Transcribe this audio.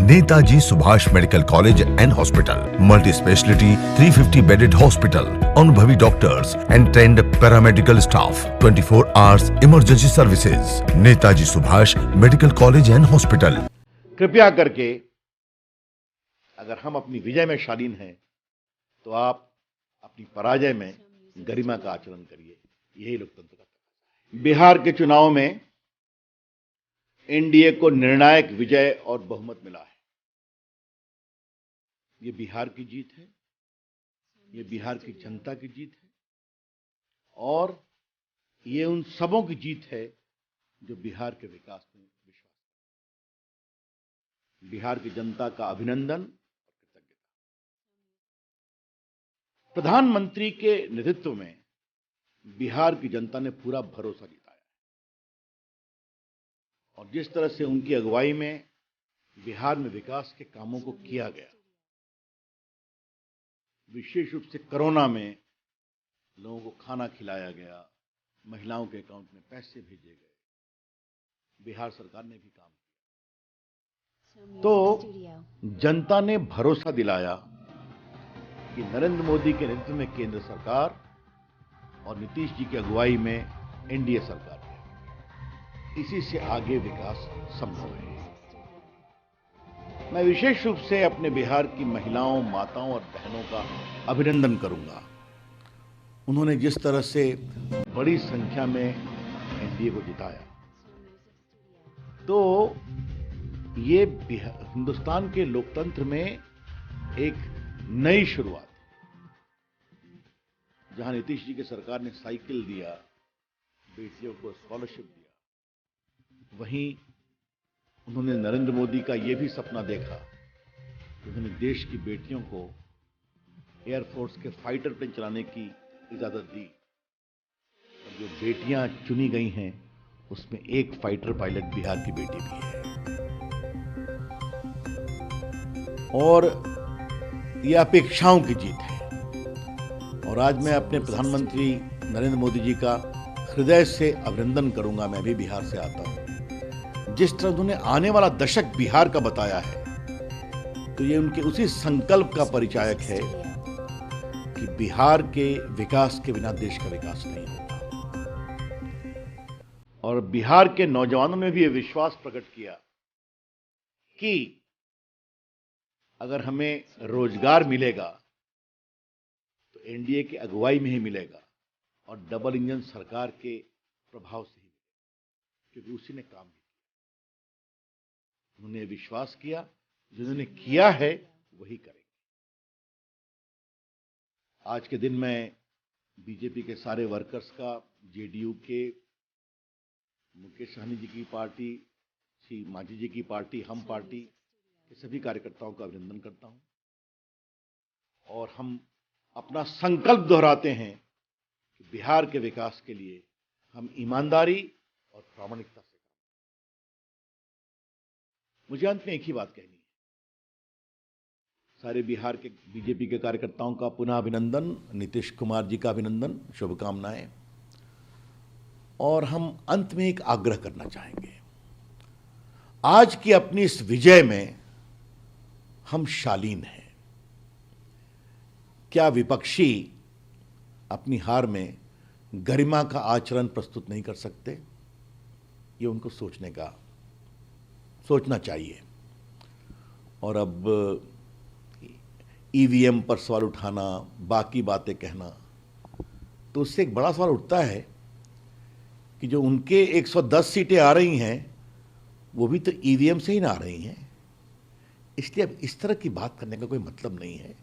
Netaji Subhash medical college and hospital, multi speciality 350 bedded hospital, अनुभवी doctors and trained paramedical staff, 24 hours emergency services. Netaji Subhash medical college and hospital. कृपया करके अगर हम अपनी विजय में शालीन हैं तो आप अपनी पराजय में गरिमा का आचरण करिए। यही लोकतंत्र का। बिहार के चुनाव में एनडीए को निर्णायक विजय और बहुमत मिला है। ये बिहार की जीत है, ये बिहार की जनता की जीत है और ये उन सबों की जीत है जो बिहार के विकास में विश्वास करते हैं। बिहार की जनता का अभिनंदन और कृतज्ञता। प्रधानमंत्री के नेतृत्व में बिहार की जनता ने पूरा भरोसा दिखाया और जिस तरह से उनकी अगुवाई में बिहार में विकास के कामों को किया गया, विशेष रूप से कोरोना में लोगों को खाना खिलाया गया, महिलाओं के अकाउंट में पैसे भेजे गए, बिहार सरकार ने भी काम किया। तो जनता ने भरोसा दिलाया कि नरेंद्र मोदी के नेतृत्व में केंद्र सरकार और नीतीश जी की अगुवाई में एनडीए सरकार है, इसी से आगे विकास संभव है। मैं विशेष रूप से अपने बिहार की महिलाओं, माताओं और बहनों का अभिनंदन करूंगा। उन्होंने जिस तरह से बड़ी संख्या में एनडीए को जिताया, तो ये हिंदुस्तान के लोकतंत्र में एक नई शुरुआत है। जहां नीतीश जी की सरकार ने साइकिल दिया, बेटियों को स्कॉलरशिप दिया, वहीं उन्होंने नरेंद्र मोदी का यह भी सपना देखा कि उन्होंने देश की बेटियों को एयरफोर्स के फाइटर प्लेन चलाने की इजाजत दी। और जो बेटियां चुनी गई हैं उसमें एक फाइटर पायलट बिहार की बेटी भी है। और यह अपेक्षाओं की जीत है। और आज मैं अपने प्रधानमंत्री नरेंद्र मोदी जी का हृदय से अभिनंदन करूंगा। मैं भी बिहार से आता हूं। जिस तरह उन्होंने आने वाला दशक बिहार का बताया है, तो ये उनके उसी संकल्प का परिचायक है कि बिहार के विकास के बिना देश का विकास नहीं होगा। और बिहार के नौजवानों ने भी ये विश्वास प्रकट किया कि अगर हमें रोजगार मिलेगा तो एनडीए की अगुवाई में ही मिलेगा और डबल इंजन सरकार के प्रभाव से ही, क्योंकि उसी ने काम किया। उन्होंने विश्वास किया, जिन्होंने किया है वही करेंगे। आज के दिन मैं बीजेपी के सारे वर्कर्स का, जेडीयू के, मुकेश सहनी जी की पार्टी, श्री मांझी जी की पार्टी, हम पार्टी के सभी कार्यकर्ताओं का अभिनंदन करता हूं। और हम अपना संकल्प दोहराते हैं कि बिहार के विकास के लिए हम ईमानदारी और प्रामाणिकता से। मुझे अंत में एक ही बात कहनी है। सारे बिहार के बीजेपी के कार्यकर्ताओं का पुनः अभिनंदन, नीतीश कुमार जी का अभिनंदन, शुभकामनाएं। और हम अंत में एक आग्रह करना चाहेंगे। आज की अपनी इस विजय में हम शालीन हैं। क्या विपक्षी अपनी हार में गरिमा का आचरण प्रस्तुत नहीं कर सकते? ये उनको सोचना चाहिए। और अब ईवीएम पर सवाल उठाना, बाकी बातें कहना, तो उससे एक बड़ा सवाल उठता है कि जो उनके 110 सीटें आ रही हैं वो भी तो ईवीएम से ही ना आ रही हैं। इसलिए अब इस तरह की बात करने का कोई मतलब नहीं है।